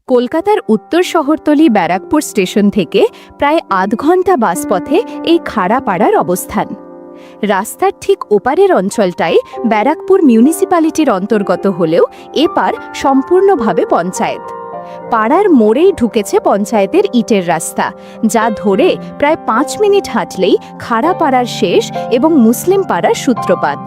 কলকাতার উত্তর শহরতলি ব্যারাকপুর স্টেশন থেকে প্রায় আধ ঘন্টা বাসপথে এই খাড়াপাড়ার অবস্থান। রাস্তার ঠিক ওপারের অঞ্চলটাই ব্যারাকপুর মিউনিসিপ্যালিটির অন্তর্গত হলেও এপার সম্পূর্ণভাবে পঞ্চায়েত। পাড়ার মোড়েই ঢুকেছে পঞ্চায়েতের ইটের রাস্তা, যা ধরে প্রায় 5 মিনিট হাঁটলেই খাড়াপাড়ার শেষ এবং মুসলিম পাড়ার সূত্রপাত।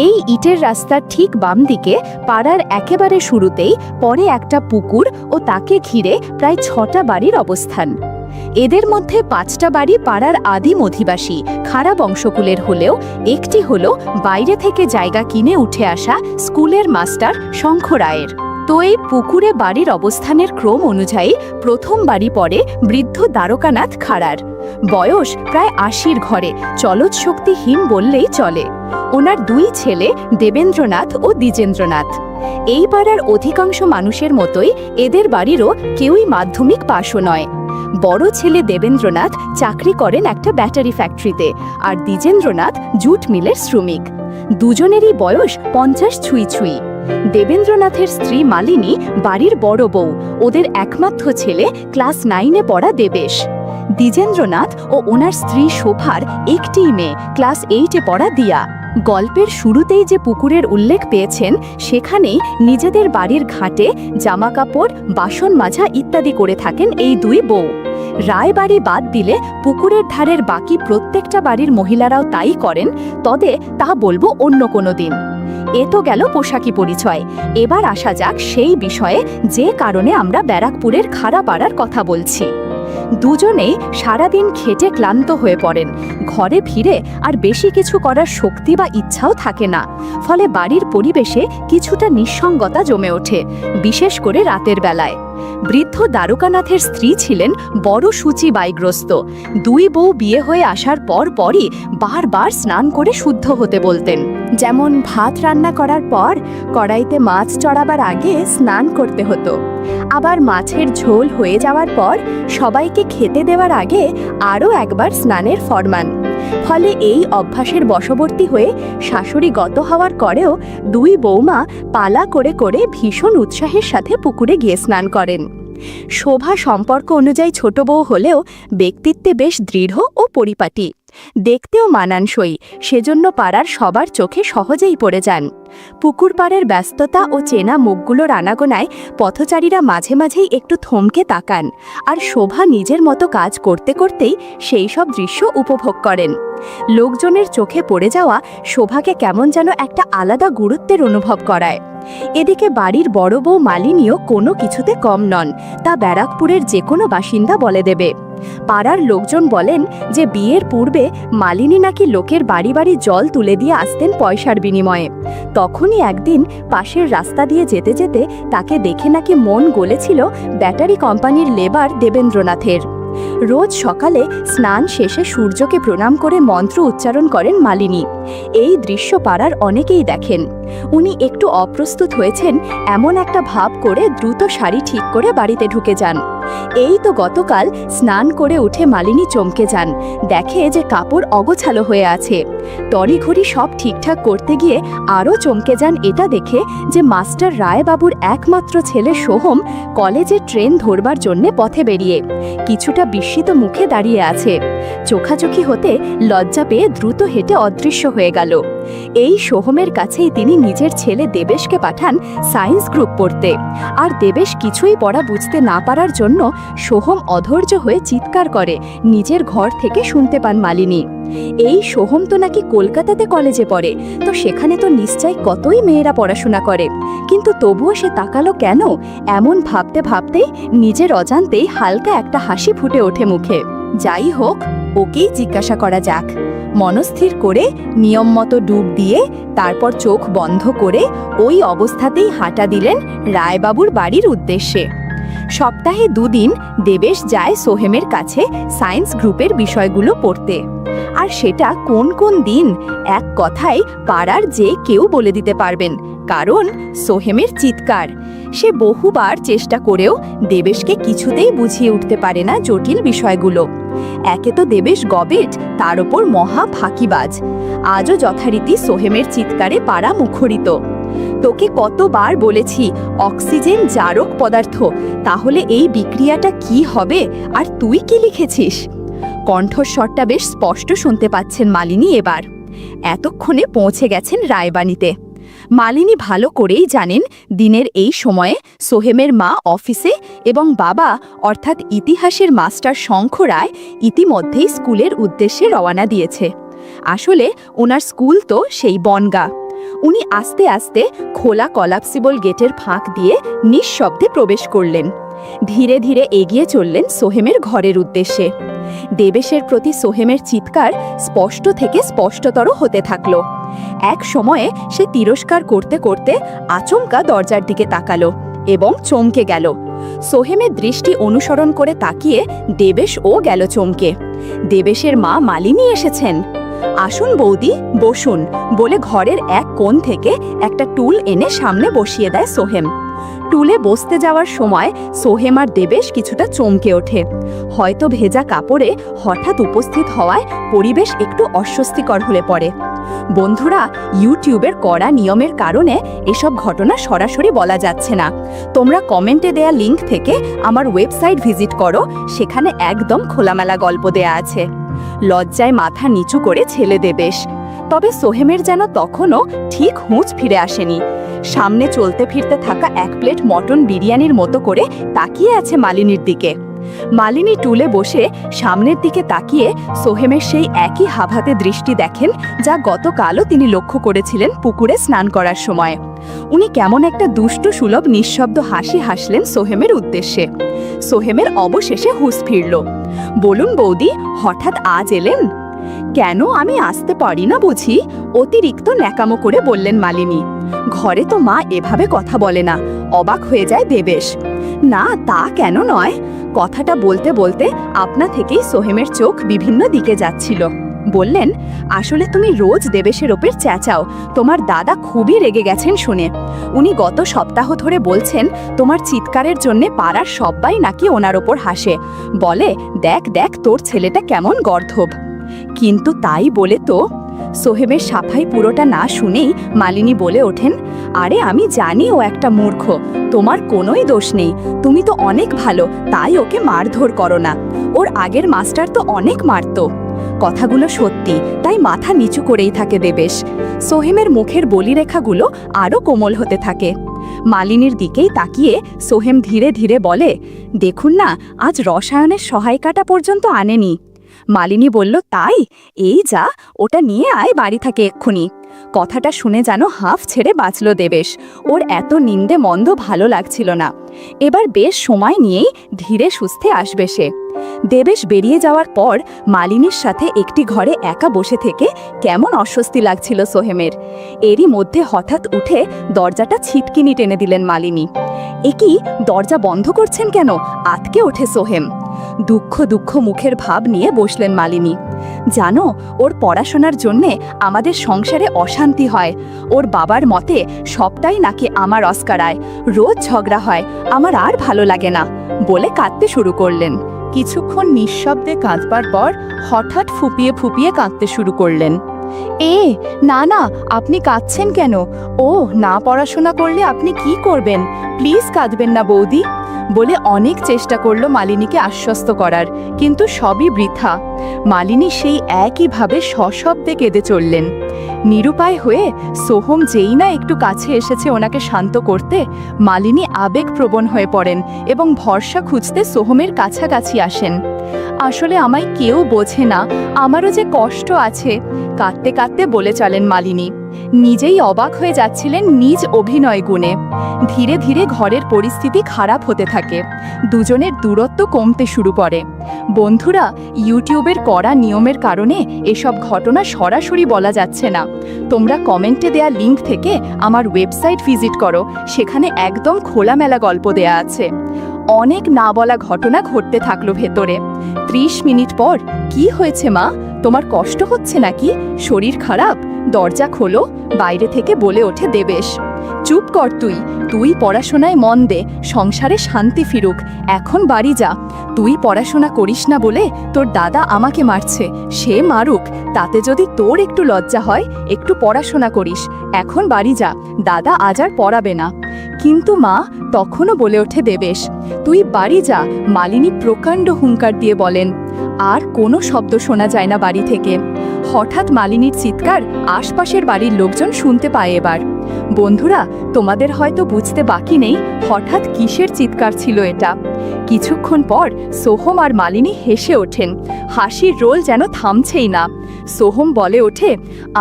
এই ইটের রাস্তার ঠিক বাম দিকে পাড়ার একেবারে শুরুতেই পরে একটা পুকুর ও তাকে ঘিরে প্রায় 6টা বাড়ির অবস্থান। এদের মধ্যে 5টা বাড়ি পাড়ার আদিম অধিবাসী খাড়া বংশকুলের হলেও একটি হলো বাইরে থেকে জায়গা কিনে উঠে আসা স্কুলের মাস্টার শঙ্খ রায়ের। তো এই পুকুরে বাড়ির অবস্থানের ক্রম অনুযায়ী প্রথম বাড়ি পড়ে বৃদ্ধ দ্বারকানাথ খাড়ার। বয়স প্রায় 80-র ঘরে, চলৎ শক্তিহীন বললেই চলে। ওনার 2 ছেলে দেবেন্দ্রনাথ ও দ্বিজেন্দ্রনাথ। এই পাড়ার অধিকাংশ মানুষের মতোই এদের বাড়িরও কেউই মাধ্যমিক পাশও নয়। বড় ছেলে দেবেন্দ্রনাথ চাকরি করেন একটা ব্যাটারি ফ্যাক্টরিতে, আর দ্বিজেন্দ্রনাথ জুট মিলের শ্রমিক। দুজনেরই বয়স 50 ছুঁই ছুঁই। দেবেন্দ্রনাথের স্ত্রী মালিনী বাড়ির বড় বউ, ওদের একমাত্র ছেলে ক্লাস 9-এ পড়া দেবেশ। দ্বিজেন্দ্রনাথ ও ওনার স্ত্রী শোভার একটি মেয়ে ক্লাস 8-এ পড়া দিয়া। গল্পের শুরুতেই যে পুকুরের উল্লেখ পেয়েছেন, সেখানেই নিজেদের বাড়ির ঘাটে জামাকাপড়, বাসন মাজা ইত্যাদি করে থাকেন এই 2 বউ। রায় বাড়ি বাদ দিলে পুকুরের ধারের বাকি প্রত্যেকটা বাড়ির মহিলারাও তাই করেন, তবে তা বলবো অন্য কোনো দিন। এ তো গেল পোশাকি পরিচয়। এবার আসা যাক সেই বিষয়ে যে কারণে আমরা ব্যারাকপুরের খাড়াপাড়ার কথা বলছি। দুজনেই সারাদিন খেটে ক্লান্ত হয়ে পড়েন। ঘরে ফিরে আর বেশি কিছু করার শক্তি বা ইচ্ছাও থাকে না, ফলে বাড়ির পরিবেশে কিছুটা নিঃসঙ্গতা জমে ওঠে, বিশেষ করে রাতের বেলায়। বৃদ্ধ দ্বারকানাথের স্ত্রী ছিলেন বড় সূচিবায়গ্রস্ত। 2 বউ বিয়ে হয়ে আসার পরই বারবার স্নান করে শুদ্ধ হতে বলতেন। যেমন ভাত রান্না করার পর কড়াইতে মাছ চড়াবার আগে স্নান করতে হতো, আবার মাছের ঝোল হয়ে যাওয়ার পর সবাইকে খেতে দেওয়ার আগে আরও একবার স্নানের ফরমান। ফলে এই অভ্যাসের বশবর্তী হয়ে শাশুড়ি গত হওয়ার পরেও 2 বৌমা পালা করে করে ভীষণ উৎসাহের সাথে পুকুরে গিয়ে স্নান করেন। শোভা সম্পর্ক অনুযায়ী ছোট বউ হলেও ব্যক্তিত্বে বেশ দৃঢ় ও পরিপাটি, দেখতেও মানানসই, সেজন্য পাড়ার সবার চোখে সহজেই পড়ে যান। পুকুর পাড়ের ব্যস্ততা ও চেনা মুখগুলোর আনাগোনায় পথচারীরা মাঝে মাঝেই একটু থমকে তাকান, আর শোভা নিজের মতো কাজ করতে করতেই সেই সব দৃশ্য উপভোগ করেন। লোকজনের চোখে পড়ে যাওয়া শোভাকে কেমন যেন একটা আলাদা গুরুত্বের অনুভব করায়। এদিকে বাড়ির বড় বউ মালিনীও কোনো কিছুতে কম নন, তা ব্যারাকপুরের যে কোনো বাসিন্দা বলে দেবে। পাড়ার লোকজন বলেন যে বিয়ের পূর্বে মালিনী নাকি লোকের বাড়ি বাড়ি জল তুলে দিয়ে আসতেন পয়সার বিনিময়ে। তখনই একদিন পাশের রাস্তা দিয়ে যেতে যেতে তাকে দেখে নাকি মন গলেছিল ব্যাটারি কোম্পানির লেবার দেবেন্দ্রনাথের। রোজ সকালে স্নান শেষে সূর্যকে প্রণাম করে মন্ত্র উচ্চারণ করেন মালিনী। এই দৃশ্য পাড়ার অনেকেই দেখেন। উনি একটু অপ্রস্তুত হয়েছেন এমন একটা ভাব করে দ্রুত শাড়ি ঠিক করে বাড়িতে ঢুকে যান। এই তো গতকাল স্নান করে উঠে মালিনী চমকে যান, দেখে যে কাপড় অগোছালো হয়ে আছে। তড়িঘড়ি সব ঠিকঠাক করতে গিয়ে আরও চমকে যান এটা দেখে যে মাস্টার রায়বাবুর একমাত্র ছেলে সোহম কলেজের ট্রেন ধরবার জন্য পথে বেরিয়ে কিছুটা বিস্মিত মুখে দাঁড়িয়ে আছে। চোখাচোখি হতে লজ্জা পেয়ে দ্রুত হেঁটে অদৃশ্য হয়ে গেল। এই সোহমের কাছেই তিনি নিজের ছেলে দেবেশকে পাঠান সায়েন্স গ্রুপ পড়তে, আর দেবেশ কিছুই পড়া বুঝতে না পারার জন্য সোহম অধৈর্য হয়ে চিৎকার করে নিজের ঘর থেকে শুনতে পান মালিনী। এই সোহম তো নাকি কলকাতাতে কলেজে পড়ে, তো সেখানে তো নিশ্চয় কতই মেয়েরা পড়াশোনা করে, কিন্তু তবুও সে তাকালো কেন? এমন ভাবতে ভাবতেই নিজের অজান্তেই হালকা একটা হাসি ফুটে ওঠে মুখে। যাই হোক, ওকেই জিজ্ঞাসা করা যাক। মনস্থির করে নিয়ম মতো ডুব দিয়ে তারপর চোখ বন্ধ করে ওই অবস্থাতেই হাঁটা দিলেন রায়বাবুর বাড়ির উদ্দেশ্যে। সপ্তাহে 2 দিন দেবেশ যায় সোহেমের কাছে সায়েন্স গ্রুপের বিষয়গুলো পড়তে, আর সেটা কোন কোন দিন এক কথায় পাড়ার যে কেউ বলে দিতে পারবেন, কারণ সোহেমের চিৎকার। সে বহুবার চেষ্টা করেও দেবেশকে কিছুতেই বুঝিয়ে উঠতে পারে না জটিল বিষয়গুলো। একে তো দেবেশ গবেট, তার ওপর মহা ফাঁকিবাজ। আজও যথারীতি সোহেমের চিৎকারে পাড়া মুখরিত। তোকে কতবার বলেছি অক্সিজেন জারক পদার্থ, তাহলে এই বিক্রিয়াটা কি হবে আর তুই কি লিখেছিস? কণ্ঠস্বরটা বেশ স্পষ্ট শুনতে পাচ্ছেন মালিনী এবার। এতক্ষণে পৌঁছে গেছেন রায়বাণীতে। মালিনী ভালো করেই জানেন দিনের এই সময়ে সোহেমের মা অফিসে এবং বাবা অর্থাৎ ইতিহাসের মাস্টার শঙ্খ রায় ইতিমধ্যেই স্কুলের উদ্দেশ্যে রওনা দিয়েছে। আসলে ওনার স্কুল তো সেই বনগা। উনি আস্তে আস্তে খোলা কলাপসিবল গেটের ফাঁক দিয়ে নিঃশব্দে প্রবেশ করলেন। ধীরে ধীরে এগিয়ে চললেন সোহেমের ঘরের উদ্দেশ্যে। দেবেশের প্রতি সোহেমের চিৎকার স্পষ্ট থেকে স্পষ্টতর হতে থাকল। এক সময়ে সে তিরস্কার করতে করতে আচমকা দরজার দিকে তাকালো এবং চমকে গেল। সোহেমের দৃষ্টি অনুসরণ করে তাকিয়ে দেবেশও গেল চমকে। দেবেশের মা মালিনী এসেছেন। আসুন বৌদি, বসুন বলে ঘরের এক কোণ থেকে একটা টুল এনে সামনে বসিয়ে দেয় সোহেম। টুলে বসতে যাওয়ার সময় সোহেম আর দেবেশ কিছুটা চমকে ওঠে। হয়তো ভেজা কাপড়ে হঠাৎ উপস্থিত হওয়ায় পরিবেশ একটু অস্বস্তিকর হয়ে পড়ে। বন্ধুরা, ইউটিউবের কড়া নিয়মের কারণে এসব ঘটনা সরাসরি বলা যাচ্ছে না। তোমরা কমেন্টে দেয়া লিংক থেকে আমার ওয়েবসাইট ভিজিট করো, সেখানে একদম খোলামেলা গল্প দেয়া আছে। লজ্জায় মাথা নিচু করে ছেলে দেবেশ। তবে সোহেমের যেন তখনও ঠিক হুঁচ ফিরে আসেনি। সামনে চলতে ফিরতে থাকা এক প্লেট মটন বিরিয়ানির মতো করে তাকিয়ে আছে মালিনীর দিকে। মালিনী টুলে বসে সামনের দিকে তাকিয়ে সোহেমের সেই একই হাভাতে দৃষ্টি দেখেন যা গতকালও তিনি লক্ষ্য করেছিলেন পুকুরে স্নান করার সময়। উনি কেমন একটা দুষ্টু সুলভ নিঃশব্দ হাসি হাসলেন সোহেমের উদ্দেশ্যে। সোহেমের অবশেষে হুঁশ ফিরল। বলুন বৌদি, হঠাৎ আজ এলেন? কেন, আমি আসতে পারি না বুঝি? অতিরিক্ত ন্যাকামো করে বললেন মালিনী। ঘরে তো মা এভাবে কথা বলে না, অবাক হয়ে যায় দেবেশ। না, তা কেন নয়। কথাটা বলতে বলতে আপনা থেকেই সোহেমের চোখ বিভিন্ন দিকে যাচ্ছিল। বললেন, আসলে তুমি রোজ দেবেশের ওপর চেঁচাও। তোমার দাদা খুবই রেগে গেছেন শুনে। উনি গত সপ্তাহ ধরে বলছেন তোমার চিৎকারের জন্য পাড়ার সবাই নাকি ওনার ওপর হাসে, বলে দেখ দেখ তোর ছেলেটা কেমন গর্ধব। কিন্তু তাই বলে তো। সোহেমের সাফাই পুরোটা না শুনেই মালিনী বলে ওঠেন, আরে আমি জানি ও একটা মূর্খ, তোমার কোনোই দোষ নেই। তুমি তো অনেক ভালো, তাই ওকে মারধর করো না। ওর আগের মাস্টার তো অনেক মারতো। কথাগুলো সত্যি, তাই মাথা নিচু করেই থাকে দেবেশ। সোহেমের মুখের বলিরেখাগুলো আরও কোমল হতে থাকে। মালিনীর দিকেই তাকিয়ে সোহেম ধীরে ধীরে বলে, দেখুন না, আজ রসায়নের সহায়িকাটা পর্যন্ত আনেনি। মালিনী বলল, তাই? এই যা, ওটা নিয়ে আয় বাড়ি থাকে এক্ষুনি। কথাটা শুনে যেন হাঁফ ছেড়ে বাঁচল দেবেশ। ওর এত নিন্দে মন্দ ভালো লাগছিল না। এবার বেশ সময় নিয়েই ধীরে সুস্থে আসবে সে। দেবেশ বেরিয়ে যাওয়ার পর মালিনীর সাথে একটি ঘরে একা বসে থেকে কেমন অস্বস্তি লাগছিল সোহেমের। এরই মধ্যে হঠাৎ উঠে দরজাটা ছিটকিনি টেনে দিলেন মালিনী। একি, দরজা বন্ধ করছেন কেন? আতকে ওঠে সোহেম। দুঃখ দুঃখ মুখের ভাব নিয়ে বসলেন মালিনী। জানো, ওর পড়াশোনার জন্যে আমাদের সংসারে অশান্তি হয়। ওর বাবার মতে সবটাই নাকি আমার অস্কারায়। রোজ ঝগড়া হয়, আমার আর ভালো লাগে না বলে কাঁদতে শুরু করলেন। কিছুক্ষণ নিঃশব্দে কাঁদবার পর হঠাৎ ফুপিয়ে ফুপিয়ে কাঁদতে শুরু করলেন। না না, আপনি কাঁদছেন কেন? ও, না পড়াশোনা করলে আপনি কি করবেন? প্লিজ কাঁদবেন না বৌদি বলে অনেক চেষ্টা করলো মালিনীকে আশ্বস্ত করার, কিন্তু সবই বৃথা। মালিনী সেই একইভাবে সশব্দে কেঁদে চললেন। নিরুপায় হয়ে সোহম যেই না একটু কাছে এসেছে ওনাকে শান্ত করতে, মালিনী আবেগপ্রবণ হয়ে পড়েন এবং ভরসা খুঁজতে সোহমের কাছাকাছি আসেন। আসলে আমায় কেউ বোঝে না, আমারও যে কষ্ট আছে, কাঁদতে কাঁদতে বলে চলেন মালিনী। নিজেই অবাক হয়ে যাচ্ছিলেন নিজ অভিনয় গুণে। ধীরে ধীরে ঘরের পরিস্থিতি খারাপ হতে থাকে। দুজনের দূরত্ব কমতে শুরু করে। বন্ধুরা, ইউটিউবের কড়া নিয়মের কারণে এসব ঘটনা সরাসরি বলা যাচ্ছে না। তোমরা কমেন্টে দেয়া লিংক থেকে আমার ওয়েবসাইট ভিজিট করো, সেখানে একদম খোলামেলা গল্প দেয়া আছে। অনেক না বলা ঘটনা ঘটতে থাকলো ভেতরে। 30 মিনিট পর, কি হয়েছে মা, তোমার কষ্ট হচ্ছে নাকি? শরীর খারাপ? দরজা খোলো, বাইরে থেকে বলে ওঠে দেবেশ। চুপ কর তুই, তুই পড়াশোনায় মন দে, সংসারে শান্তি ফিরুক, এখন বাড়ি যা। তুই পড়াশোনা করিস না বলে তোর দাদা আমাকে মারছে, সে মারুক, তাতে যদি তোর একটু লজ্জা হয়, একটু পড়াশোনা করিস, এখন বাড়ি যা, দাদা আজ আর পড়াবে না। কিন্তু মা, তখনও বলে ওঠে দেবেশ। তুই বাড়ি যা, মালিনী প্রকাণ্ড হুঙ্কার দিয়ে বলেন। আর কোনো শব্দ শোনা যায় না বাড়ি থেকে। হঠাৎ মালিনীর চিৎকার আশপাশের বাড়ির লোকজন শুনতে পায় এবার। বন্ধুরা, তোমাদের হয়তো বুঝতে বাকি নেই হঠাৎ কিসের চিৎকার ছিল এটা। কিছুক্ষণ পর সোহম আর মালিনী হেসে ওঠেন, হাসির রোল যেন থামছেই না। সোহম বলে ওঠে,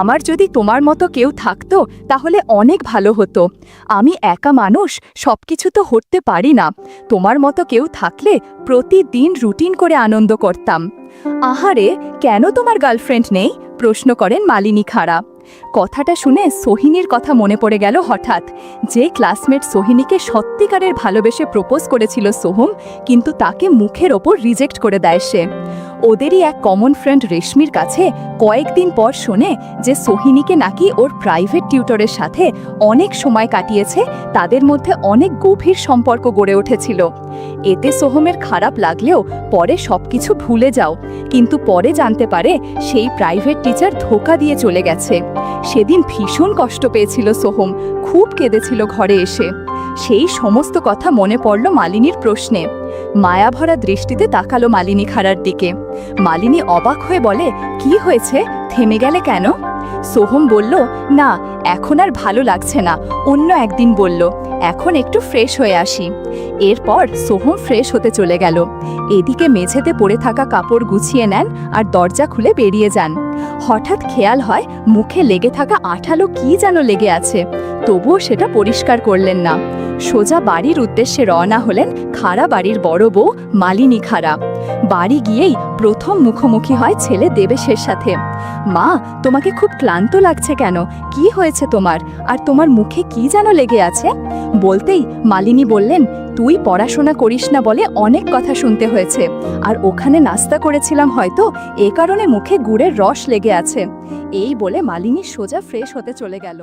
আমার যদি তোমার মতো কেউ থাকতো তাহলে অনেক ভালো হতো। আমি একা মানুষ, সবকিছু তো করতে পারি না। তোমার মতো কেউ থাকলে প্রতিদিন রুটিন করে আনন্দ করতাম। আহারে, কেন তোমার গার্লফ্রেন্ড নেই? প্রশ্ন করেন মালিনী খাড়া। কথাটা শুনে সোহিনীর কথা মনে পড়ে গেল হঠাৎ। যে ক্লাসমেট সোহিনীকে সত্যিকারের ভালোবেসে প্রপোজ করেছিল সোহম, কিন্তু তাকে মুখের ওপর রিজেক্ট করে দেয় সে। ওদেরই এক কমন ফ্রেন্ড রেশমির কাছে কয়েকদিন পর শোনে যে সোহিনীকে নাকি ওর প্রাইভেট টিউটরের সাথে অনেক সময় কাটিয়েছে, তাদের মধ্যে অনেক গভীর সম্পর্ক গড়ে উঠেছিল। এতে সোহমের খারাপ লাগলেও পরে সবকিছু ভুলে যাও, কিন্তু পরে জানতে পারে সেই প্রাইভেট টিচার ধোঁকা দিয়ে চলে গেছে। সেদিন ভীষণ কষ্ট পেয়েছিল সোহম, খুব কেঁদেছিল ঘরে এসে। সেই সমস্ত কথা মনে পড়ল মালিনীর প্রশ্নে। মায়াভরা দৃষ্টিতে তাকালো মালিনী খাড়ার দিকে। মালিনী অবাক হয়ে বলে, কি হয়েছে, থেমে গেলে কেন? সোহম বলল, না, এখন আর ভালো লাগছে না, অন্য একদিন বলল, এখন একটু ফ্রেশ হয়ে আসি। এরপর সোহম ফ্রেশ হতে চলে গেল। এদিকে মেঝেতে পড়ে থাকা কাপড় গুছিয়ে নেন আর দরজা খুলে বেরিয়ে যান। হঠাৎ খেয়াল হয় মুখে লেগে থাকা আঠালো কি যেন লেগে আছে, তবুও সেটা পরিষ্কার করলেন না। সোজা বাড়ির উদ্দেশ্যে রওনা হলেন খাড়া বাড়ির বড় বউ মালিনী খাড়া। বাড়ি গিয়েই প্রথম মুখোমুখি হয় ছেলে দেবেশের সাথে। মা, তোমাকে খুব ক্লান্ত লাগছে কেন? কি হয়েছে তোমার? আর তোমার মুখে কি যেন লেগে আছে? বলতেই মালিনী বললেন, তুই পড়াশোনা করিস না বলে অনেক কথা শুনতে হয়েছে, আর ওখানে নাস্তা করেছিলাম হয়তো, এ কারণে মুখে গুড়ের রস লেগে আছে। এই বলে মালিনী সোজা ফ্রেশ হতে চলে গেল।